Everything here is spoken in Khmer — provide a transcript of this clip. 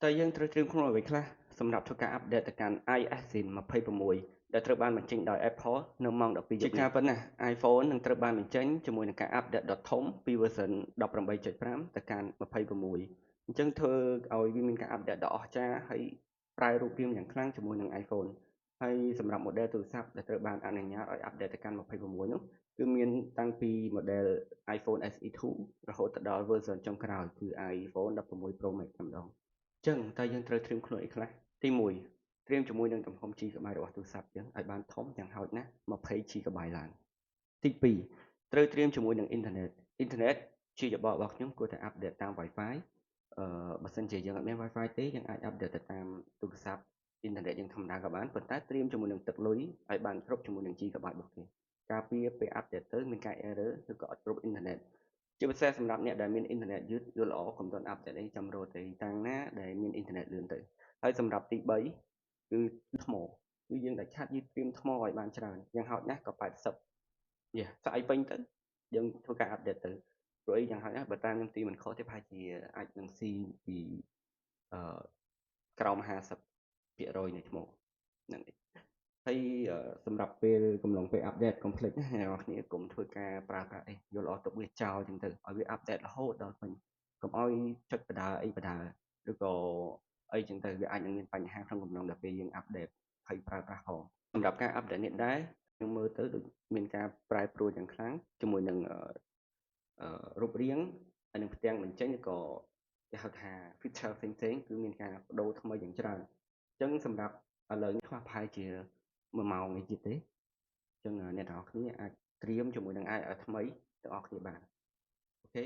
តែយើងត្រូវត្រៀមខ្លួនអ្វីខ្លះសម្រាប់ធ្វើការអាប់ដេតទៅកាន់ iOS 26ដែលត្រូវបានបញ្ចេញដោយ Apple នៅម៉ោង 12 យប់នេះជាការពិតណាស់ iPhone នឹងត្រូវបានបញ្ចេញជាមួយនឹងការអាប់ដេតដ៏ធំពី version 18.5 ទៅកាន់26អញ្ចឹងធ្វើឲ្យវាមានការអាប់ដេតដ៏អស្ចារ្យហើយប្រែរូបរាងយ៉ាងខ្លាំងជាមួយនឹង iPhone ហើយសម្រាប់ model ទូរស័ព្ទដែលត្រូវបានអនុញ្ញាតឲ្យអាប់ដេតទៅកាន់26នោះគឺមានតាំងពី model iPhone SE2 រហូតទៅដល់ version ចុងក្រោយគឺ iPhone 16 Pro Max តែម្ដងចឹងតើយើងត្រូវត្រៀមខ្លួនអីខ្លះទី1ត្រៀមជាមួយនឹងទំហំ GB របស់ទូរស័ព្ទយើងឲ្យបានធំយ៉ាងហោចណាស់20 GB ឡើងទី2ត្រូវត្រៀមជាមួយនឹងអ៊ីនធឺណិតជាយោបល់របស់ខ្ញុំគួរតែអាប់ដេតតាម Wi-Fi បើសិនជាយើងអត់មាន Wi-Fi ទេយើងអាចអាប់ដេតទៅតាមទូរស័ព្ទអ៊ីនធឺណិតយើងធម្មតាក៏បានប៉ុន្តែត្រៀមជាមួយនឹងទឹកលុយឲ្យបានគ្រប់ជាមួយនឹង GB របស់គេការពារពេលអាប់ដេតទៅមានការ error ឬក៏អត់គ្រប់អ៊ីនធឺណិតជាពិសេសសម្រាប់អ្នកដែលមានអ៊ីនធឺណិតយឺតយល់ល្អកុំទាន់អាប់ដេតអីចាំរកទីតាំងណាដែលមានអ៊ីនធឺណិតលឿនទៅហើយសម្រាប់ទី3គឺថ្មគឺយើងដាច់ខាតយើងត្រៀមថ្មឲ្យបានច្រើនយ៉ាងហោចណាស់ក៏80ស្អីពេញទៅយើងធ្វើការអាប់ដេតទៅព្រោះអីយ៉ាងហោចណាស់បើតាមខ្ញុំទីមិនខុសទេប្រហែលជាអាចនឹងស៊ីពីអឺក្រោម50%នៃថ្មហ្នឹងឯងហើយសម្រាប់ពេលកំឡុងពេលអាប់ដេតកុំភ្លេចណាអ្នកនរគ្នាកុំធ្វើការប្រើប្រាស់អីយល់ល្អទុកវាចោលចឹងទៅឲ្យវាអាប់ដេតរហូតដល់ពេញកុំឲ្យចុចបដាអីបដាឬក៏អីចឹងទៅវាអាចនឹងមានបញ្ហាក្នុងកំឡុងដល់ពេលយើងអាប់ដេតហើយប្រើប្រាស់ផងសម្រាប់ការអាប់ដេតនេះដែរខ្ញុំមើលទៅដូចមានការប្រែប្រួលយ៉ាងខ្លាំងជាមួយនឹងរូបរាងហើយនឹងផ្ទាំងបញ្ចេញក៏គេហៅថា feature ផ្សេងៗគឺមានការបដូរថ្មីយ៉ាងច្រើនអញ្ចឹងសម្រាប់ឥឡូវនេះខ្លះប្រហែលជា1ម៉ោងនេះទៀតទេអញ្ចឹងអ្នកទាំងអស់គ្នាអាចត្រៀមជាមួយនឹង iOS ថ្មីទាំងអស់គ្នាបានអូខេ